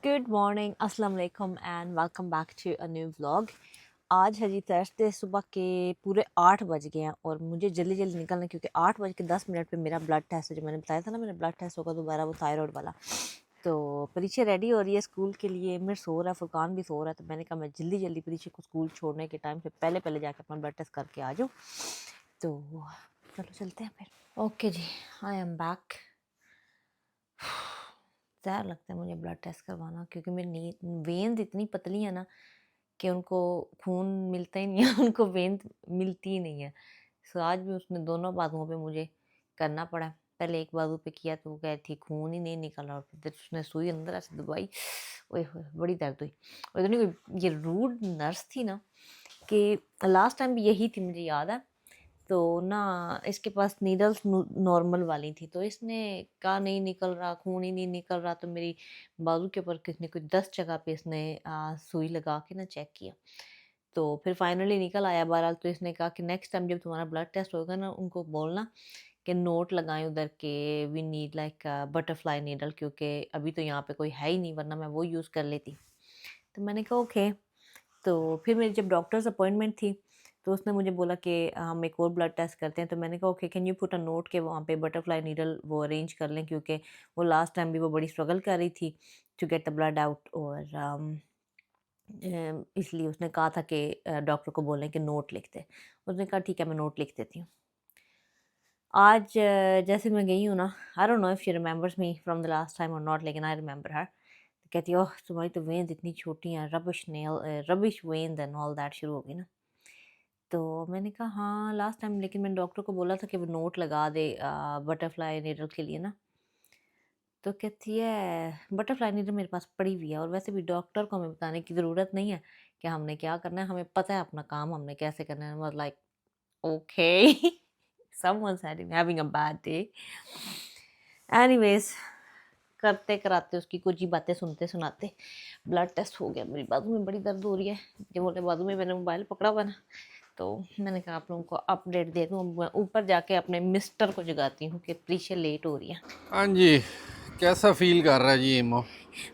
Good morning, अस्सलाम वालेकुम and welcome back to a new vlog. आज है जी थर्सडे, सुबह के पूरे 8 बज गए हैं और मुझे जल्दी जल्दी निकलना है क्योंकि 8 बज के 10 मिनट पे मेरा ब्लड टेस्ट है। जो मैंने बताया था ना, मेरा ब्लड टेस्ट होगा दोबारा, वो थायराइड वाला। तो परीक्षा रेडी हो रही है स्कूल के लिए। मेरे सो रहा है, फुरकान भी सो रहा है, तो मैंने कहा मैं जल्दी जल्दी परीक्षा को स्कूल छोड़ने के टाइम से पहले पहले जाकर अपना ब्लड टेस्ट करके आ जाऊँ। तो चलो चलते हैं फिर। ओके जी, आई एम बैक। ज़्यादा लगता है मुझे ब्लड टेस्ट करवाना क्योंकि मेरी वेन्स इतनी पतली है ना कि उनको खून मिलता ही नहीं है। उनको वेन्स मिलती ही नहीं है। सो आज भी उसने दोनों बाजुओं पे मुझे करना पड़ा। पहले एक बाजू पे किया तो वो कह थी खून ही नहीं निकल रहा, और फिर उसने सुई अंदर ऐसे दबाई, ओए होए बड़ी दर्द हुई। और इतनी कोई ये रूड नर्स थी ना कि लास्ट टाइम भी यही थी, मुझे याद है। तो ना इसके पास नीडल्स नॉर्मल वाली थी, तो इसने कहा नहीं निकल रहा, खून ही नहीं निकल रहा। तो मेरी बाजू के ऊपर किसने कुछ 10 जगह पे इसने सुई लगा के ना चेक किया, तो फिर फाइनली निकल आया बहरहाल। तो इसने कहा कि नेक्स्ट टाइम जब तुम्हारा ब्लड टेस्ट होगा ना, उनको बोलना कि नोट लगाएं उधर के we need like butterfly needle, क्योंकि अभी तो यहाँ पे कोई है ही नहीं, वरना मैं वो यूज़ कर लेती। तो मैंने कहा ओके। तो फिर मेरी जब डॉक्टर्स अपॉइंटमेंट थी तो उसने मुझे बोला कि हम एक और ब्लड टेस्ट करते हैं। तो मैंने कहा okay, can you put a note के वहाँ पे बटरफ्लाई नीडल वो अरेंज कर लें, क्योंकि वो लास्ट टाइम भी वो बड़ी स्ट्रगल कर रही थी to get the blood out. और इसलिए उसने कहा था कि डॉक्टर को बोलें कि नोट लिख दे। उसने कहा ठीक है, मैं नोट लिख देती हूँ। आज जैसे मैं गई हूँ ना, I don't know if she remembers me from the last time और नॉट, लेकिन आई रिमेंबर हर। कहती है ओह तुम्हारी तो वेन्स इतनी छोटी हैं, rubbish nail rubbish veins and all that शुरू हो गई ना। तो मैंने कहा हाँ लास्ट टाइम, लेकिन मैंने डॉक्टर को बोला था कि वो नोट लगा दे बटरफ्लाई नीडल के लिए ना। तो कहती है बटरफ्लाई नीडल मेरे पास पड़ी हुई है, और वैसे भी डॉक्टर को हमें बताने की ज़रूरत नहीं है कि हमने क्या करना है, हमें पता है अपना काम हमने कैसे करना है। Was like okay, someone's having a bad day. Anyways, करते कराते उसकी कुछ ही बातें सुनते सुनाते ब्लड टेस्ट हो गया। मेरी बाजू में बड़ी दर्द हो रही है, जो बोले बाजू में मैंने मोबाइल पकड़ा हुआ ना, तो मैंने कहा आप लोगों को अपडेट दे दूँ। ऊपर जाके अपने मिस्टर को जगाती हूँ कि परीक्षा लेट हो रही है। हाँ जी, कैसा फील कर रहा है जी इमो?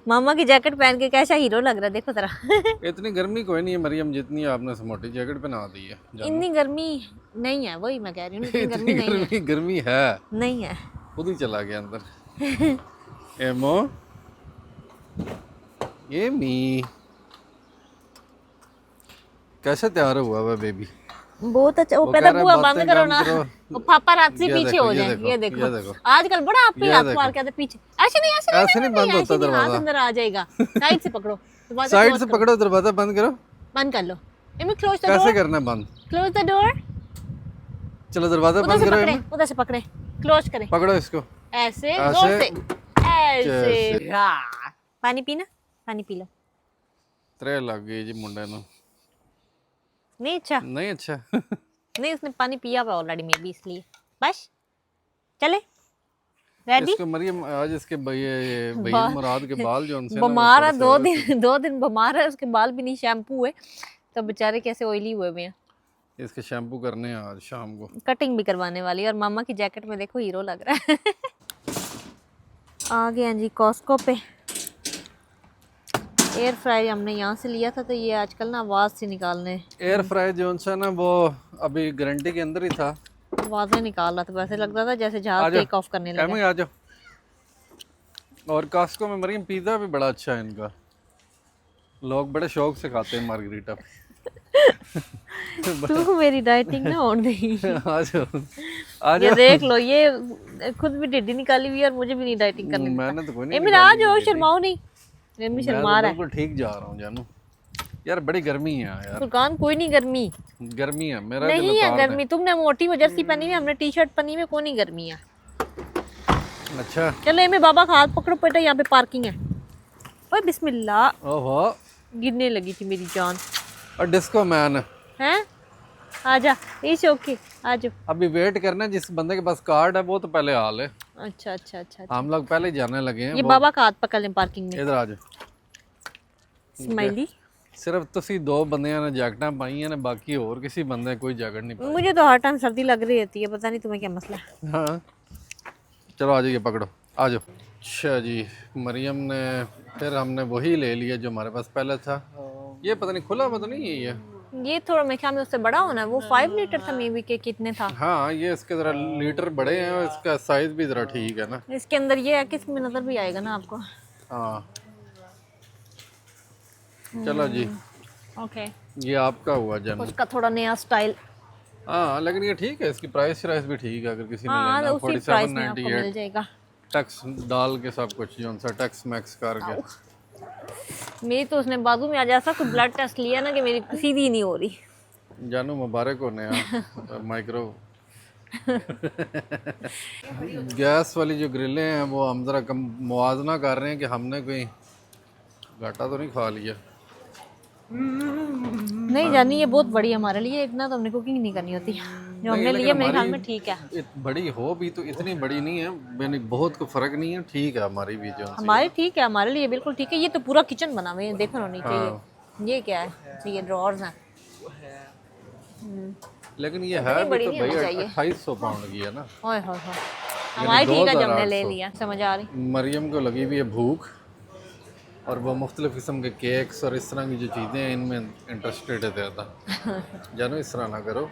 मामा की जैकेट पहन के कैसा हीरो लग रहा है, देखो जरा। इतनी गर्मी कोई नहीं है मरियम, जितनी आपने मोटी जैकेट पहना दी है जानू। इतनी गर्मी नहीं है, वही मैं कह रही हूँ, इतनी गर्मी इतनी नहीं है। गर्मी है, नहीं है। खुद ही चला गया अंदर। एमो ये मी कैसे तैयार हुआ हुआ बेबी? बहुत अच्छा। वो वो पहले कह रहा है बुआ बंद बातें करो कम ना, करो। वो पापा रात से ये पीछे देखो हो ये जाए। देखो ये देखो ये देखो आजकल बड़ा आप पे ये हाथ देखो, मार के आते पीछे। ऐसे नहीं, ऐसे नहीं, ऐसे नहीं नहीं, बंद नहीं, होता ऐसे नहीं, हाथ दरवाजा। अंदर आ जाएगा। साइड से पकड़ो, दरवाजा साइड क्लोज से करो, पकड़ो, दरवाजा बंद करो। बंद कर लो। एमी क्लोज द कैसे डोर, करना है बंद? Close the door. चलो दरवाजा उधर बंद से करो पकड़े, एमी। उधर से पकड़े, क्लोज करें। पकड़ो इसको ऐसे जोर ऐसे से, जैसे। ऐसे। पानी पीना, पानी पी लो। त्रे लग गई जी मुंडे नु। नहीं अच्छा, नहीं अच्छा। नहीं उसने पानी पिया हुआ ऑलरेडी मे बी, इसलिए। बस चले, रेडी। इसको मरियम आज इसके ये भईद मुराद के बाल जो उनसे ना वो बीमार थोड़े है, से दो और दिन 2 दिन बीमार है, उसके बाल भी नहीं शैम्पू हुए, तो बेचारे कैसे ऑयली हुए हुए हैं। इसके शैम्पू करने हैं आज शाम को। कटिंग भी करवाने वाली है, और मामा की जैकेट में देखो हीरो लग रहा है। आ गए हैं जी कॉस्को पे। एयर फ्राई हमने यहाँ से लिया था, तो ये आजकल ना आवाज़ से निकालने, एयर फ्राई जो सा ना वो अभी गारंटी के अंदर ही था। आवाज़ें निकाल रहा था, वैसे लग रहा था जैसे जहाज आ जाओ टेक ऑफ करने लगा। एमी आ जाओ। और कॉस्को में मरियम पिज़्ज़ा भी बड़ा अच्छा है इनका, लोग बड़े शौक से खाते हैं मार्गरीटा। तू मेरी डाइटिंग ना होने देगी। आ जाओ आ ये जाओ। देख लो, ये खुद भी टिड्डी निकाली हुई है और मुझे भी नहीं डाइटिंग करने देता। मैंने तो कोई नहीं एमिन आ निकाली जाओ, हुई थी। शर्माओ नहीं। एमी मैं शर्मा तो रहा है। बिल्कुल ठीक जा रहा हूँ जानू। यार बड़ी गर्मी है यार, फुरकान कोई नहीं गर्मी, गर्मी है, मेरा दिल नहीं है उतार दे। गर्मी। तुमने मोटी वो जर्सी पहनी हुई, हमने टी शर्ट पहनी हुई, कोई नहीं गर्मी है। अच्छा चलो एमी बाबा का हाथ पकड़ो बेटा, यहाँ पे पार्किंग है। ओए बिस्मिल्लाह, ओहो, गिरने लगी थी मेरी जान। और डिस्को मैन हैं आजा, इट्स ओके, आ जाओ। अभी वेट करना है, जिस बंदे के पास कार्ड है वो तो पहले हाल है। अच्छा अच्छा अच्छा अच्छा। हम लोग पहले जाने लगे हैं। ये वो बाबा का हाथ पकड़ लें पार्किंग में। इधर आ जाओ। स्माइली। सिर्फ तुसी दो बंदियां ने जैकटा पाई हैं, बाकी और किसी बंदे कोई जैकेट नहीं पाई। मुझे तो हर टाइम सर्दी लग रही होती है, पता नहीं तुम्हें क्या मसला है। हाँ चलो आ जाइए, पकड़ो आ जाओ। अच्छा जी, मरियम ने फिर हमने वही ले लिया जो हमारे पास पहले था। ये पता नहीं खुला पता नहीं ये ये थोड़ा मेरे ख्याल में उससे बड़ा होना है, वो 5 लीटर था मे बी के कितने था। हाँ ये इसके ज़रा लीटर बड़े हैं और इसका साइज़ भी ज़रा ठीक है ना। इसके अंदर ये है कि इसमें नजर भी आएगा ना आपको। हाँ चलो जी, ओके, ये आपका हुआ जन। उसका थोड़ा नया स्टाइल। हाँ लेकिन ये ठीक है, इसकी प्राइस प्राइस भी ठीक है, अगर किसी ने हाँ लेना उसी प्राइस में आपको 4798 मिल जाएगा। टैक्स डाल के सब कुछ जो सा टैक्स मैक्स करके। मेरी तो उसने बाजू में आज ऐसा कुछ ब्लड टेस्ट लिया ना कि मेरी सीधी ही नहीं हो रही। जानू मुबारक हो नया माइक्रो। गैस वाली जो ग्रिलें हैं वो हम ज़रा कम मुआवजा कर रहे हैं कि हमने कोई घाटा तो नहीं खा लिया। नहीं जानी, ये बहुत बड़ी है हमारे लिए, इतना तो हमने कुकिंग नहीं करनी होती। जो हमने लिया मेरे ख्याल में ठीक है। बड़ी हो भी तो इतनी बड़ी नहीं है, यानी बहुत को फर्क नहीं है, ठीक है हमारी भी जो हमारे ठीक है, हमारे लिए बिल्कुल ठीक है। ये तो पूरा किचन बना हुआ है, देखो ना नीचे ये क्या है, तो ये ड्रॉर्स हैं। लेकिन ये है भी तो भाई 2800 पाउंड की है ना। ओए होए होए, हमारी ठीक है जो हमने ले लिया। समझ आ रही। मरियम को लगी हुई है भूख और वो मुख्तलिफ किस्म के केक्स और इस तरह की जो चीज़ें हैं इनमें इंटरेस्टेड है ज़्यादा। जानो इस तरह ना करो,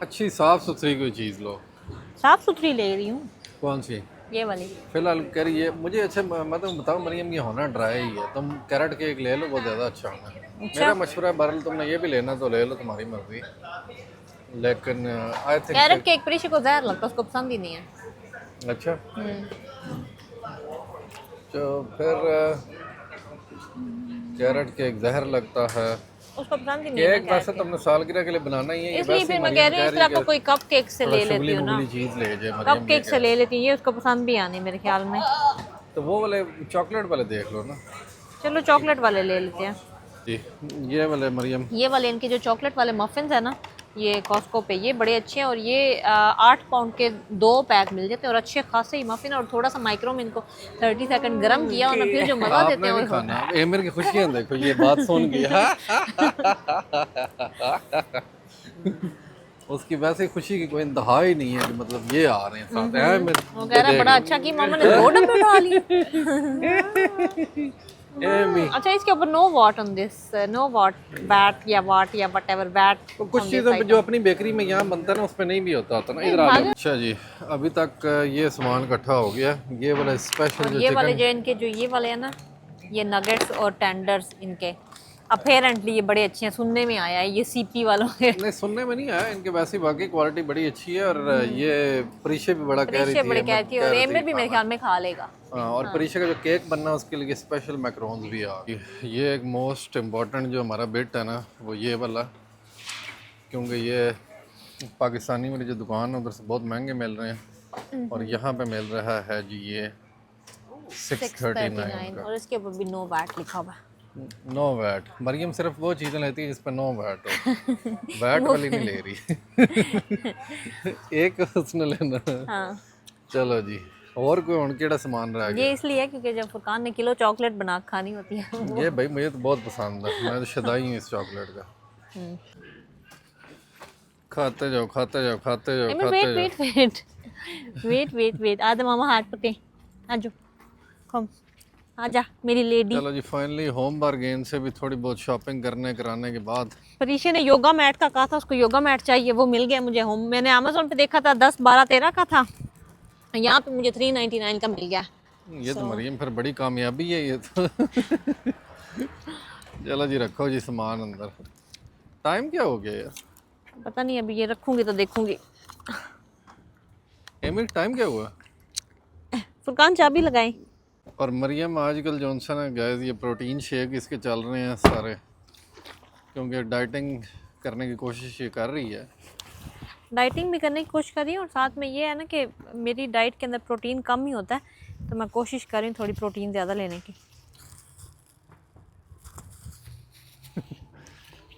अच्छी साफ़ सुथरी कोई चीज़ लो। साफ सुथरी ले रही हूँ। कौन सी? ये वाली। फिलहाल कह रही है मुझे। अच्छा मतलब बताओ मरियम, ये होना ड्राई ही है, तुम कैरेट केक ले लो, बहुत ज़्यादा अच्छा होगा। मेरा मशवरा है, बहरहाल तुमने ये भी लेना तो ले लो, तुम्हारी मर्जी। लेकिन I think carrot cake Prisha को जहर लगता है, उसको पसंद ही नहीं है। अच्छा तो फिर कैरेट केक जहर लगता है, उसको पसंद ही नहीं है। केक वैसे तुमने सालगिरह के लिए बनाना ही है, ये इसलिए फिर मैं कह रही हूँ इस तरह का कोई कप केक से ले लेती हूँ ना, चीज़ ले जाए कप मरियम। केक से ले लेती हूँ, ये उसको पसंद भी आनी मेरे ख्याल में। तो वो वाले चॉकलेट वाले देख लो ना। चलो चॉकलेट वाले ले लेते हैं। जी ये वाले मरियम, ये वाले इनके जो चॉकलेट वाले मफिन्स है ना, ये कॉस्को पे ये बड़े अच्छे हैं, और ये 8 पाउंड के 2 पैक मिल जाते हैं, और अच्छे खासे ही मफिन, और थोड़ा सा माइक्रो में इनको 30 सेकंड गर्म किया और फिर जो मजा देते हैं वो खाना। एमिर की खुशियां देखो, ये बात सुन के उसकी वैसे खुशी की कोई इंतहा ही नहीं है कि मतलब ये आ रहे हैं साथ। वो कह रहा है बड़ा अच्छा कि मामा ने 2 डब्बे डाल लिए। अच्छा इसके ऊपर know what on this, know what bat या वाट या व्हाटएवर बैट। कुछ चीज़ों पे जो अपनी बेकरी में यहाँ बनता है ना उसमें नहीं भी होता ना। इधर आ जाओ। अच्छा जी, अभी तक ये सामान इकट्ठा हो गया। ये वाला स्पेशल जो ये वाले जो इनके जो ये वाले हैं ना, ये नगेट्स और टेंडर्स इनके अपेरेंटली ये बड़े अच्छे हैं, सुनने में आया है ये सीपी वालों के। नहीं सुनने में नहीं आया, इनके वैसे वाकई क्वालिटी बड़ी अच्छी है। और ये परीशा भी बड़ा कह रही थी, बड़े कहती है, और एमिर भी मेरे ख्याल में खा लेगा। और परीक्षा का जो केक बनना है उसके लिए स्पेशल मैकरोन्स भी आ। ये एक मोस्ट इम्पॉर्टेंट जो हमारा बिट है ना वो ये वाला, क्योंकि ये पाकिस्तानी वाली जो दुकान है उधर से बहुत महंगे मिल रहे हैं और यहाँ पे मिल रहा है जी ये 639 का। और इसके ऊपर भी नो वैट लिखा हुआ है। No VAT. मरियम सिर्फ वो चीज़ें लेती है जिस पर नो वैट हो, वैट वाली नहीं ले रही। एक उसने लेना। हाँ चलो जी, और कोई और केड़ा सामान रह गया? ये इसलिए है क्योंकि जब फुरकान ने किलो चॉकलेट बना के खानी होती है। ये भाई मुझे तो बहुत पसंद है, मैं तो शदाई हूँ इस चॉकलेट का। खाते जाओ खाते जाओ खाते जाओ खाते वेट जाओ। Wait wait wait wait wait आधा मामा हाथ पकड़े, आजो कम आजा मेरी लेडी। चलो जी, फाइनली होम बारगेन से भी थोड़ी बहुत शॉपिंग करने कराने के बाद परीशा ने योगा मैट का कहा था, उसको योगा मैट चाहिए, वो मिल गया मुझे। होम मैंने अमेज़न पे देखा था 10 12 13 का था, यहाँ पे मुझे 399 का मिल गया। ये तो मरियम फिर बड़ी कामयाबी है ये तो। चलो जी रखो जी सामान अंदर। टाइम क्या हो गया यार? पता नहीं, अभी ये रखूंगी तो देखूंगी। एमिर टाइम क्या हुआ? फुरकान चाबी लगाई। और मरियम आजकल जॉनसन है गाइस, ये प्रोटीन शेक इसके चल रहे हैं सारे, क्योंकि डाइटिंग करने की कोशिश ये कर रही है। डाइटिंग भी करने की कोशिश कर रही हूँ, और साथ में ये है ना कि मेरी डाइट के अंदर प्रोटीन कम ही होता है, तो मैं कोशिश कर रही हूँ थोड़ी प्रोटीन ज़्यादा लेने की।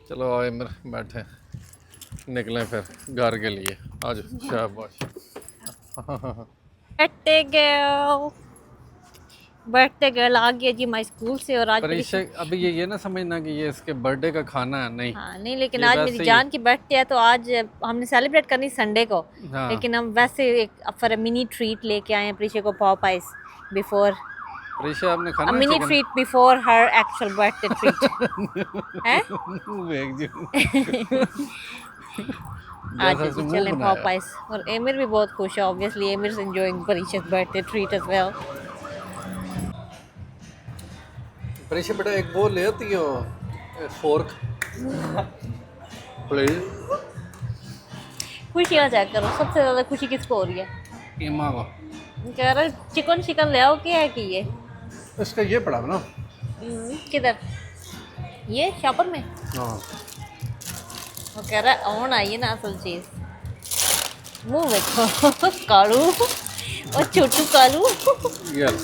चलो आओ एमिर बैठे, निकलें फिर घर के लिए। आज शाबाश। बर्थडे गर्ल आ गया जी माई स्कूल से, और आज परीक्षा अभी ये ना समझना कि ये इसके बर्थडे का खाना है, नहीं। हाँ नहीं, लेकिन आज मेरी जान की बर्थडे है, तो आज हमने सेलिब्रेट करनी संडे को। हाँ। लेकिन हम वैसे एक फॉर मिनी ट्रीट लेके आए हैं प्रीशा को, पॉप आइस बिफोर प्रीशा आपने A खाना mini chicken? treat before her actual birthday treat. हैं? देख जी आज जैसा जी से मुंह चलें बनाया। पॉपाइस और एमिर भी बहुत खुश है ऑब्वियसली एमिर इज एंजॉयिंग परीशा's birthday treat as well. Prisha बेटा एक वो ले आती हो फोर्क प्लीज। खुशियाँ चेक करो सबसे ज़्यादा खुशी किसको हो रही है ईमा को कह रहा चिकन शिकन ले आओ क्या है कि ये इसका ये पड़ा ना। किधर ये शॉपर में हाँ वो कह रहा है ऑन आई है ना असल चीज़ मुंह देखो कालू और छोटू कालू यस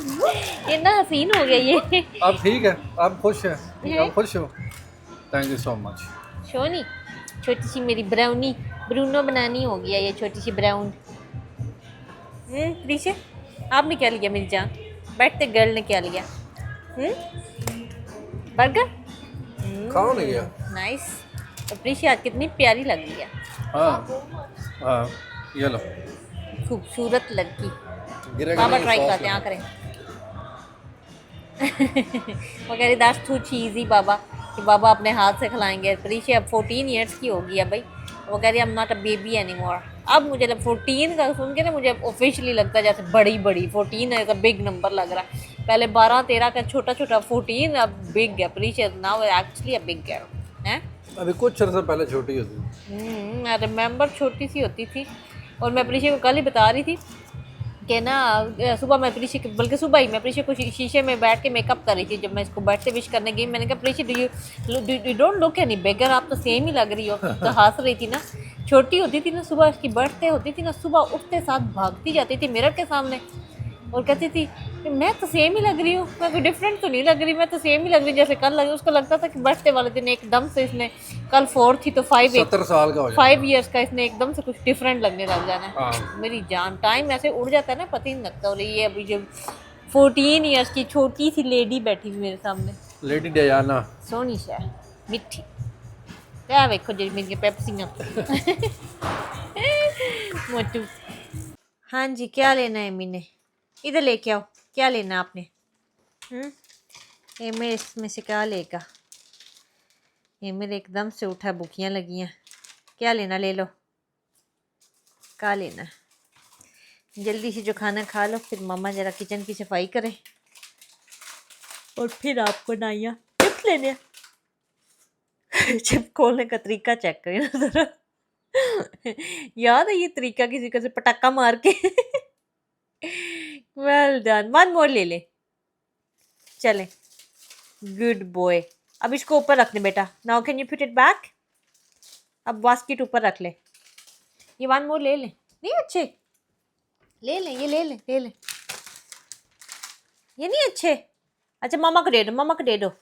ये ना हसीन हो गया ये आप ठीक है, आप खुश हैं, आप खुश हो। Thank you so much. Shoni छोटी सी मेरी ब्राउनी ब्रूनो बनानी हो गया ये छोटी सी ब्राउन प्रीशा आपने क्या लिया मेरी जान बैठते गर्ल ने क्या लिया बर्गर खाओ नहीं गया। नाइस तो प्रीशा आज कितनी प्यारी लग रही है हाँ हाँ ये लो खूबसूरत लड़की गिरेगा बाबा नहीं, ट्राई सॉस करते है। हैं करें वो कह रही दैट्स टू चीज़ी बाबा कि बाबा अपने हाथ से खिलाएंगे प्रीशा अब 14 ईयर्स की होगी है भाई वो कह रही I am not a baby any more अब मुझे 14 का सुन के ना मुझे ऑफिशियली लगता है जैसे बड़ी 14 है बिग नंबर लग रहा है पहले 12-13 का छोटा 14 अब बिग है Prisha now actually a big girl है अभी कुछ अर्सा पहले छोटी होती। मैं रिमेंबर छोटी सी होती थी और मैं प्रीशा को कल ही बता रही थी कि ना सुबह मैं प्रीशा बल्कि सुबह ही मैं प्रीशा को शीशे में बैठ के मेकअप कर रही थी जब मैं इसको बर्थडे विश करने गई मैंने कहा Prisha do don't look any bigger आप तो सेम ही लग रही हो तो हंस रही थी ना छोटी होती थी ना सुबह इसकी बर्थडे होती थी ना सुबह उठते साथ भागती जाती थी मिरर के सामने और कहती थी कि मैं तो सेम ही लग रही हूँ मैं कोई डिफरेंट तो नहीं लग रही मैं तो सेम ही लग रही जैसे कल लगी उसको लगता था कि बर्थडे वाले दिन एकदम से इसने कल 4 थी तो 70 साल का हो 5 ईयर्स का इसने एकदम से कुछ डिफरेंट लगने लग जाना है हाँ। मेरी जान टाइम ऐसे उड़ जाता है ना पता ही नहीं लगता और ये अभी जब 14 ईयर्स की छोटी सी लेडी बैठी हुई मेरे सामने लेडी डयाना सोनी सा मिठी क्या देखो जी मेरी पेप्सी ना मोटू हाँ जी क्या लेना है मीने इधर लेके आओ क्या लेना है आपने ये मेरे इसमें से क्या लेगा ये मेरे एकदम से उठा भूखियाँ लगी हैं क्या लेना ले लो क्या लेना जल्दी से जो खाना खा लो फिर मम्मा ज़रा किचन की सफाई करें और फिर आपको नाइया चिप्स लेने चिप खोलने का तरीका चेक करें ना ज़रा याद है ये तरीका किसी का से पटाखा मार के वेल डन वन मोर ले ले चले गुड बॉय अब इसको ऊपर रख दे बेटा now can you put it back अब बास्केट ऊपर रख ले ये वन मोर ले ले नहीं अच्छे ले ले ये ले ले ले ले ये नहीं अच्छे अच्छा मामा को दे दो मामा को दे दो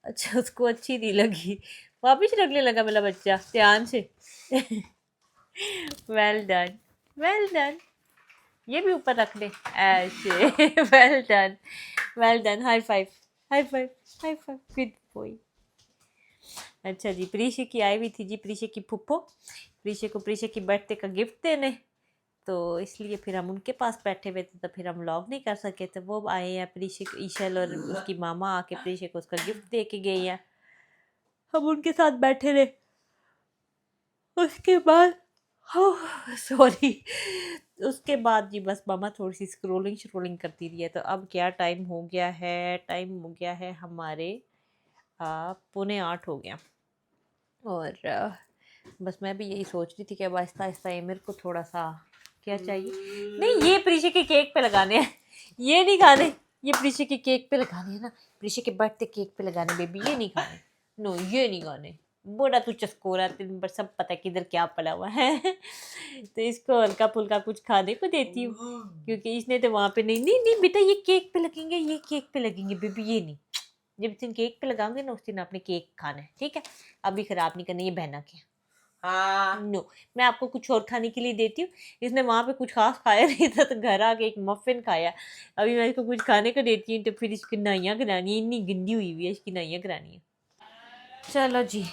अच्छा उसको अच्छी नहीं लगी वापिस रखने लगा मेरा बच्चा ध्यान से वेल डन ये भी ऊपर रख दे ऐसे well done high five good boy अच्छा जी प्रीशा की आई हुई थी जी प्रीशा की फुप्पो प्रीशा को प्रीशा की बर्थडे का गिफ्ट देने तो इसलिए फिर हम उनके पास बैठे हुए थे तो फिर हम व्लॉग नहीं कर सके तो वो आए हैं प्रीशा ईशल और उसकी मामा आके प्रीशा को उसका गिफ्ट दे के गई है हम उनके साथ बैठे रहे उसके बाद सॉरी उसके बाद जी बस मामा थोड़ी सी स्क्रोलिंग करती रही है तो अब क्या टाइम हो गया है हमारे 7:45 हो गया और बस मैं भी यही सोच रही थी कि अब आहिस्ता आहिस्ता मेरे को थोड़ा सा क्या चाहिए नहीं ये प्रीशा के केक पे लगाने हैं ये नहीं खाने ये प्रीशा के केक पे लगाने हैं ना प्रीशा के बर्थडे केक पे लगाने बेबी ये नहीं खाने नो ये नहीं खाने बड़ा तू चस्कोरा तेरे पर सब पता है किधर क्या पड़ा हुआ है तो इसको हल्का फुल्का कुछ खाने को देती हूँ क्योंकि इसने तो वहाँ पे नहीं बेटा ये केक पे लगेंगे बेबी ये नहीं जब तुम केक पे लगाओगे ना उस दिन आपने केक खाना है ठीक है अभी ख़राब नहीं करना ये बहना के हाँ नो मैं आपको कुछ और खाने के लिए देती हूँ इसने वहाँ पे कुछ खास खाया नहीं था तो घर आके एक मफ़िन खाया अभी मैं इसको कुछ खाने को देती हूँ तो फिर इसकी नाइयाँ करानी है इतनी गंदी हुई है इसकी नाइयाँ करानी है चलो जी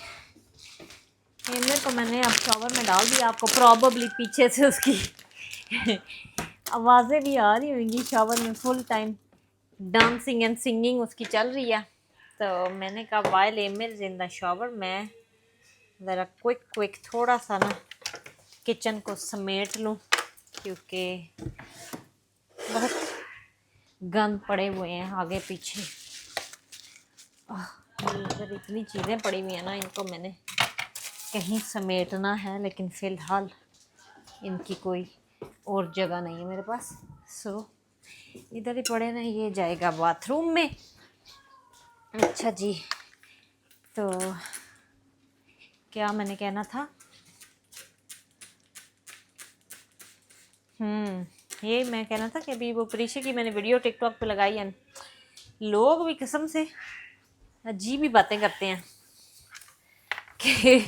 मेरे को मैंने अब शॉवर में डाल दिया आपको प्रॉबली पीछे से उसकी आवाज़ें भी आ रही होंगी शॉवर में full time dancing and singing उसकी चल रही है। तो मैंने कहा while Emil in the shower मैं ज़रा क्विक थोड़ा सा ना किचन को समेट लूँ, क्योंकि बहुत गंद पड़े हुए हैं आगे पीछे। इधर इतनी चीज़ें पड़ी हुई हैं ना, इनको मैंने कहीं समेटना है, लेकिन फ़िलहाल इनकी कोई और जगह नहीं है मेरे पास। सो इधर ही पड़े ना, ये जाएगा बाथरूम में। अच्छा जी, तो क्या मैंने कहना था, ये मैं कहना था कि अभी वो प्रीशा की मैंने वीडियो टिकटॉक पे लगाई है, लोग भी कसम से अजीब ही बातें करते हैं कि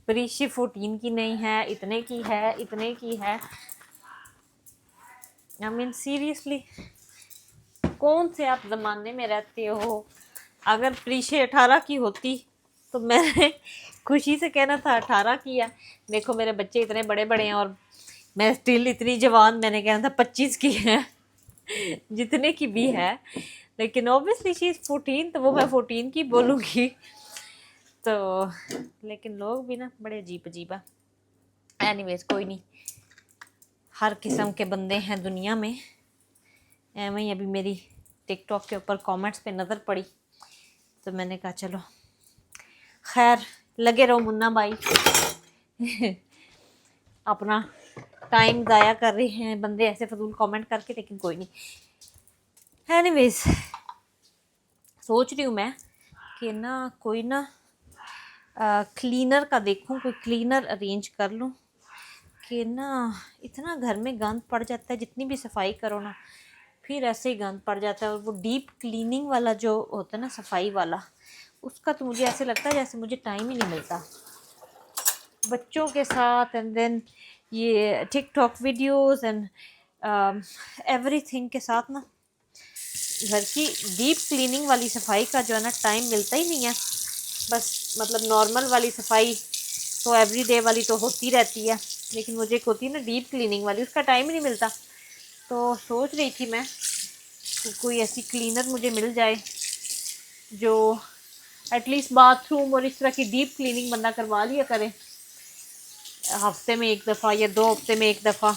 प्रीशा 14 की नहीं है, इतने की है, इतने की है। आई मीन सीरियसली, कौन से आप ज़माने में रहते हो? अगर प्रीशा 18 की होती तो मैंने खुशी से कहना था 18 की है। देखो मेरे बच्चे इतने बड़े बड़े हैं और मैं स्टिल इतनी जवान, मैंने कहना था 25 की है जितने की भी है, लेकिन ऑब्वियसली शी इज़ 14, तो वो मैं 14 की बोलूँगी। तो लेकिन लोग भी ना बड़े अजीब अजीब है। एनीवेज कोई नहीं, हर किस्म के बंदे हैं दुनिया में। एवं ही अभी मेरी टिकटॉक के ऊपर कमेंट्स पे नज़र पड़ी तो मैंने कहा चलो खैर लगे रहो मुन्ना भाई अपना टाइम ज़ाया कर रहे हैं बंदे ऐसे फजूल कमेंट करके, लेकिन कोई नहीं। एनीवेज सोच रही हूँ मैं कि ना कोई ना क्लीनर का देखूँ, कोई क्लीनर अरेंज कर लूँ कि ना इतना घर में गंद पड़ जाता है, जितनी भी सफाई करो ना फिर ऐसे ही गंद पड़ जाता है। और वो डीप क्लीनिंग वाला जो होता है ना सफाई वाला, उसका तो मुझे ऐसे लगता है जैसे मुझे टाइम ही नहीं मिलता बच्चों के साथ, एंड देन ये टिकटॉक वीडियोस एंड एवरीथिंग के साथ ना घर की डीप क्लीनिंग वाली सफाई का जो है ना टाइम मिलता ही नहीं है। बस मतलब नॉर्मल वाली सफाई तो एवरीडे वाली तो होती रहती है, लेकिन मुझे एक होती है ना डीप क्लीनिंग वाली, उसका टाइम ही नहीं मिलता। तो सोच रही थी मैं कि कोई ऐसी क्लीनर मुझे मिल जाए जो एटलीस्ट बाथरूम और इस तरह की डीप क्लीनिंग बंदा करवा लिया करे हफ्ते में एक दफ़ा या 2 हफ्ते में एक दफ़ा,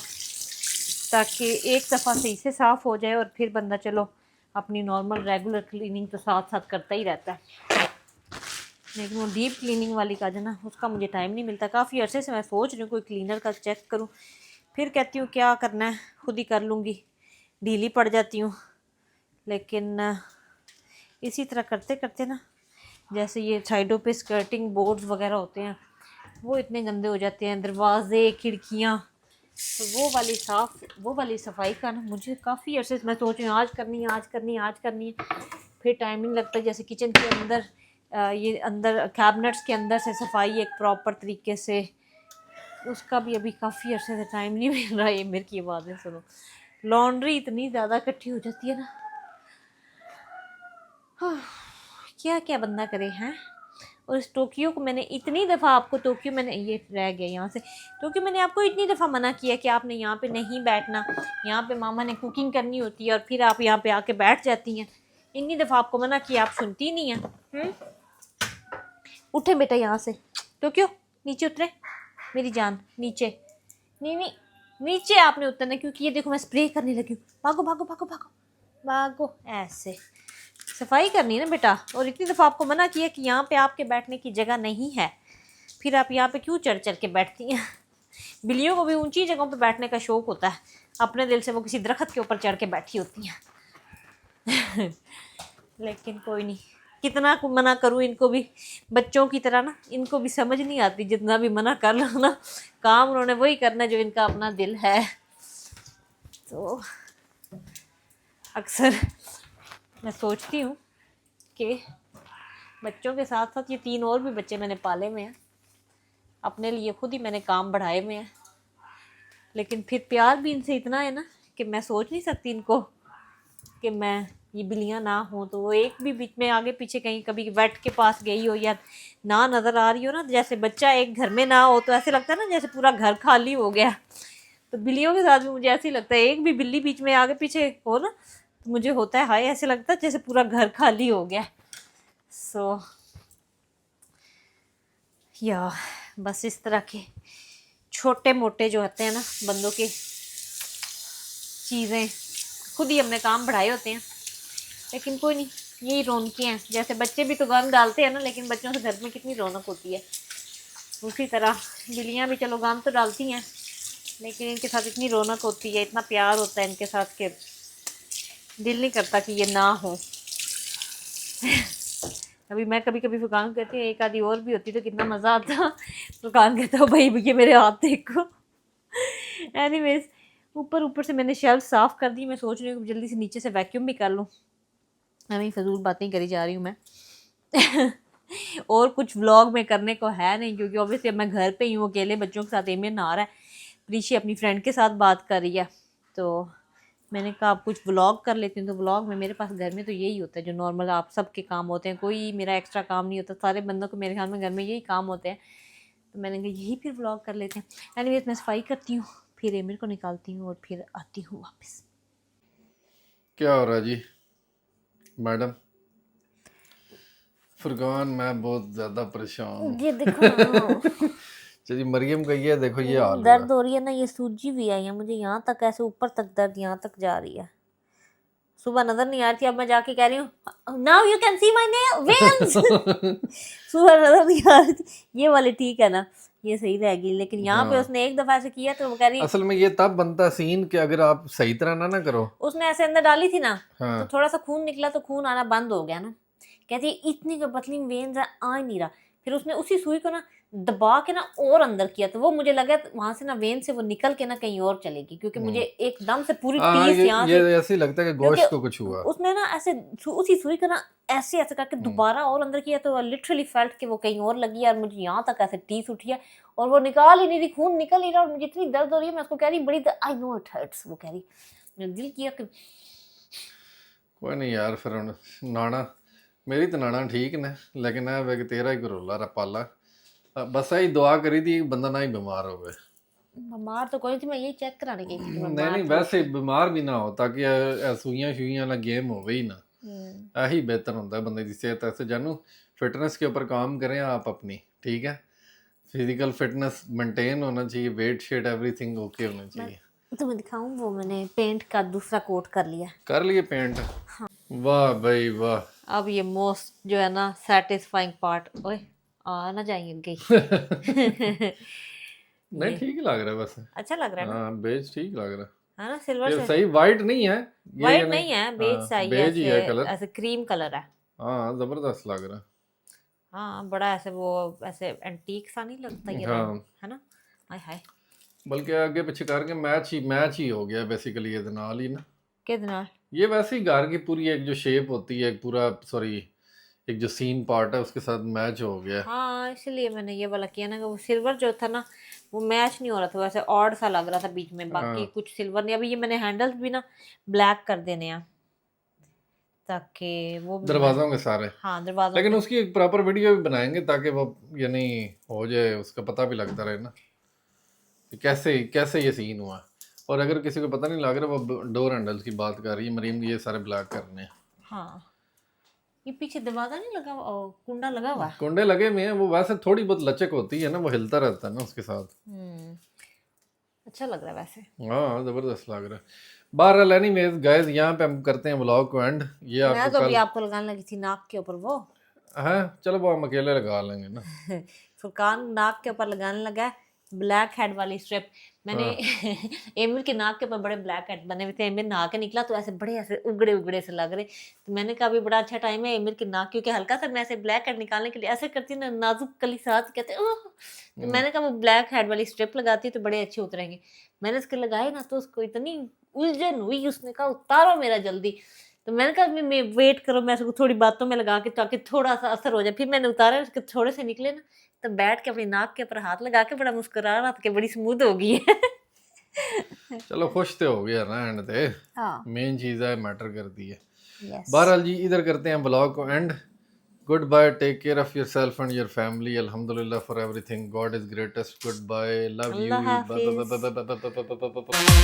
ताकि एक दफ़ा सही से साफ़ हो जाए और फिर बंदा चलो अपनी नॉर्मल रेगुलर क्लीनिंग तो साथ साथ करता ही रहता है। लेकिन वो डीप क्लीनिंग वाली का जो ना उसका मुझे टाइम नहीं मिलता। काफ़ी अरसे से मैं सोच रही हूँ कोई क्लीनर का चेक करूँ, फिर कहती हूँ क्या करना है खुद ही कर लूँगी, ढीली पड़ जाती हूँ। लेकिन इसी तरह करते करते ना जैसे ये साइडों पे स्कर्टिंग बोर्ड्स वगैरह होते हैं वो इतने गंदे हो जाते हैं, दरवाजे खिड़कियाँ, तो वो वाली सफाई का ना मुझे काफ़ी अरसे से मैं सोच रही हूँ आज करनी है, आज करनी है, आज करनी है, फिर टाइम नहीं लगता। जैसे किचन के अंदर ये अंदर कैबिनेट्स के अंदर से सफाई एक प्रॉपर तरीके से, उसका भी अभी काफ़ी अरसे से टाइम नहीं मिल रहा है। ये मेरी की आवाज़ें सुनो, लॉन्ड्री इतनी ज़्यादा इकट्ठी हो जाती है ना, क्या क्या बंदा करे हैं। और इस टोक्यो को मैंने इतनी दफ़ा आपको टोक्यो मैंने ये रह गया यहाँ से टोक्यो मैंने आपको इतनी दफ़ा मना किया कि आपने यहाँ पे नहीं बैठना, यहाँ पे मामा ने कुकिंग करनी होती है और फिर आप यहाँ पे आके बैठ जाती हैं। इतनी दफ़ा आपको मना किया, आप सुनती नहीं हैं। उठे बेटा यहाँ से, टोक्यो नीचे उतरे मेरी जान, नीचे नहीं नहीं नीचे आपने उतरना, क्योंकि ये देखो मैं स्प्रे करने लगी हूँ। भागो भागो भागो भागो भागो, ऐसे सफाई करनी है ना बेटा। और इतनी दफ़ा आपको मना किया कि यहाँ पे आपके बैठने की जगह नहीं है, फिर आप यहाँ पे क्यों चढ़ चढ़ के बैठती हैं। बिल्लियों को भी ऊंची जगहों पे बैठने का शौक़ होता है, अपने दिल से वो किसी दरख्त के ऊपर चढ़ के बैठी होती हैं। लेकिन कोई नहीं, कितना मना करूँ इनको भी, बच्चों की तरह ना इनको भी समझ नहीं आती, जितना भी मना कर लो ना काम उन्होंने वही करना जो इनका अपना दिल है। तो अक्सर मैं सोचती हूँ कि बच्चों के साथ साथ ये 3 और भी बच्चे मैंने पाले हुए हैं, अपने लिए खुद ही मैंने काम बढ़ाए हुए हैं, लेकिन फिर प्यार भी इनसे इतना है ना कि मैं सोच नहीं सकती इनको कि मैं ये बिल्लियाँ ना हो तो वो एक भी बीच में आगे पीछे कहीं कभी वेट के पास गई हो या ना नज़र आ रही हो ना, जैसे बच्चा एक घर में ना हो तो ऐसे लगता है ना जैसे पूरा घर खाली हो गया। तो बिल्लियों के साथ भी मुझे ऐसे ही लगता है, एक भी बिल्ली बीच में आगे पीछे हो ना तो मुझे होता है हाय, ऐसे लगता है जैसे पूरा घर खाली हो गया। सो या बस इस तरह के छोटे मोटे जो होते हैं ना बंदों के चीज़ें, खुद ही हमने काम बढ़ाए होते हैं, लेकिन कोई नहीं, यही रौनकें हैं। जैसे बच्चे भी तो गंद डालते हैं ना, लेकिन बच्चों से घर में कितनी रौनक होती है, उसी तरह बिल्लियाँ भी चलो गंद तो डालती हैं, लेकिन इनके साथ इतनी रौनक होती है, इतना प्यार होता है इनके साथ कि दिल नहीं करता कि ये ना हो। अभी मैं कभी कभी फुकान को कहती हूँ एक आधी और भी होती तो कितना मज़ा आता। फुकान कहता हो भाई ये मेरे हाथ देखो। एनीवेज ऊपर से मैंने शेल्फ साफ़ कर दी, मैं सोच रही हूँ जल्दी से नीचे से वैक्यूम भी कर लूँ। मैं फजूल बातें करी जा रही हूँ मैं। और कुछ व्लॉग में करने को है नहीं, क्योंकि ऑब्वियसली अब मैं घर पे ही हूँ अकेले, बच्चों के साथ एमियन नहा रहा है, प्रीशी अपनी फ्रेंड के साथ बात कर रही है, तो मैंने कहा आप कुछ व्लॉग कर लेती हूँ। तो व्लॉग में मेरे पास घर में तो यही होता है जो नॉर्मल आप सबके काम होते हैं, कोई मेरा एक्स्ट्रा काम नहीं होता, सारे बंदों को मेरे ख्याल में घर में यही काम होते हैं, तो मैंने कहा यही फिर व्लॉग कर लेते हैं। एनीवेज मैं सफाई करती हूँ, फिर एमिर को निकालती हूँ और फिर आती हूँ वापस। क्या हो रहा है जी मैडम? फुरकान मैं बहुत ज़्यादा परेशान हूँ। ये देखो चलिए मरियम का ये देखो ये हाल दर्द हुआ। हो रही है ना, ये सूजी भी आई है मुझे यहाँ तक, ऐसे ऊपर तक दर्द यहाँ तक जा रही है। सुबह नजर नहीं आ रही थी, अब मैं जाके कह रही हूँ now you can see my veins. सुबह नजर नहीं आ रही थी, ये वाली ठीक है ना, ये सही रहेगी, लेकिन यहाँ पे हाँ उसने एक दफा ऐसे किया तो वो कह रही, असल में ये तब बनता सीन कि अगर आप सही तरह ना करो। उसने ऐसे अंदर डाली थी ना, तो हाँ थोड़ा सा खून निकला तो खून आना बंद हो गया ना, कहती है इतनी का पतली वेन्स आ ही नहीं रहा। फिर उसने उसी सुई को ना दबा के ना और अंदर किया, तो वो मुझे लगा वहां से ना वेन से वो निकल के ना कहीं और चलेगी, क्योंकि मुझे एकदम से पूरी हाँ टीस यहाँ से, ये ऐसे ही लगता है कि गोश्त को कुछ हुआ। उसने ना ऐसे उसी सुई को ना ऐसे ऐसे करके दोबारा और अंदर किया, तो लिटरली फेल्ट कि वो कहीं और लगी है, और मुझे यहाँ तक ऐसे टीस उठी है और वो निकाल ही नहीं रही, खून निकल ही रहा, और मुझे इतनी दर्द हो रही है। मैं उसको कह रही बड़ी आई नो इट हर्ट्स, वो कह रही, मेरा दिल किया कि कोई नहीं यार, फिर नाना मेरी तो नाना ठीक ने, लेकिन है वे कि तेरा ही करोला रपाला। बस यही दुआ करी थी बंदा ना ही बीमार हो गए। बीमार तो कोई थी, मैं यही चेक कराने गई थी कि मैं नहीं वैसे बीमार भी ना हो, ताकि सूइयां शुइयां वाला गेम होवे ही ना, यही बेहतर होता है बंदे की सेहत। ऐसे जानू फिटनेस के ऊपर काम करें आप अपनी, ठीक है, फिजिकल फिटनेस मेंटेन होना चाहिए, वेट शेट एवरीथिंग ओके होना चाहिए। तुम्हें दिखाऊं, वो मैंने पेंट का दूसरा कोट कर लिया, कर लिए पेंट? वाह भाई वाह। अब ये मोस्ट जो है ना सेटिस्फाइंग पार्ट, ओए आ ना जाएंगे गई। नहीं ठीक लग रहा है वैसे, अच्छा लग रहा है ना, हाँ बेज ठीक लग रहा है ना, सिल्वर है। से सही वाइट नहीं है, वाइट नहीं है, बेज सा ही है, बेज ही है कलर। ऐसे क्रीम कलर है। हाँ जबरदस्त लग रहा है। हाँ बड़ा ऐसे वो ऐसे एंटीक सा नहीं लगता ये हाँ रंग, है ना, हाय हाय। बल्कि आगे पीछे करके मैच ही हो गया बेसिकली ये नाल ही ना। किस नाल? ये वैसे ही घर की पूरी एक जो शेप होती है, एक पूरा सॉरी एक जो सीन पार्ट है उसके साथ मैच हो गया। हाँ इसलिए मैंने ये वाला किया ना, कि वो सिल्वर जो था ना वो मैच नहीं हो रहा था, वैसे ऑड सा लग रहा था बीच में, बाकी कुछ सिल्वर नहीं। अभी ये मैंने हैंडल्स भी ना ब्लैक कर देने हैं, ताकि वो दरवाजों के सारे। हाँ दरवाजों लेकिन उसकी एक प्रॉपर वीडियो भी बनाएंगे ताकि वो यानी हो जाए, उसका पता भी लगता रहे ना कि कैसे कैसे ये सीन हुआ। और अगर किसी को पता नहीं लग रहा, वो डोर हैंडल्स की बात कर रही है मरीम, ये सारे ब्लैक करने हैं। हाँ ये पीछे दरवाजा नहीं लगा हुआ, कुंडा लगा हुआ है। कुंडे लगे हुए हैं, वो वैसे थोड़ी बहुत लचक होती है ना, वो हिलता रहता है ना उसके साथ। अच्छा लग रहा है वैसे। हाँ जबरदस्त लग रहा है। बहरहाल एनीवेज गाइस, यहाँ पे हम करते हैं व्लॉग को एंड। ये मैं आपको तो अभी कल आपको लगाने लगी थी नाक के ऊपर वो है, चलो वो हम अकेले लगा लेंगे ना। फुरकान नाक के ऊपर लगाने लगा है ब्लैक हेड वाली स्ट्रिप। मैंने एमिल के नाक के ऊपर बड़े ब्लैक हेड बने हुए थे, एमिल नहा के निकला तो ऐसे बड़े ऐसे उगड़े उगड़े से लग रहे, तो मैंने कहा अभी बड़ा अच्छा टाइम है एमिल के नाक, क्योंकि हल्का सा मैं ऐसे ब्लैक हेड निकालने के लिए ऐसे करती ना, नाजुक कली साथ कहते ओह, तो मैंने कहा वो ब्लैक हेड वाली स्ट्रिप लगाती तो बड़े अच्छे उतरेंगे। मैंने उसके लगाए ना तो उसको इतनी उलझन हुई, उसने कहा उतारो मेरा जल्दी, तो मैंने कहा मैं वेट करो, मैं उसको थोड़ी बातों में लगा के ताकि थोड़ा सा असर हो जाए। फिर मैंने उतारा, उसके थोड़े से निकले ना, तो बैठ के अपनी नाक के ऊपर हाथ लगा के बड़ा मुस्कुरा रहा था कि बड़ी स्मूथ हो गई है। चलो खुश तो हो गया ना एंड ते, हाँ मेन चीज़ है मैटर करती है। यस बहरहाल जी इधर करते हैं ब्लॉग को end. Good bye, take care of yourself and your family, अल्हम्दुलिल्लाह for everything, God is greatest, good bye, love you, अल्लाह हाफिज। बाय।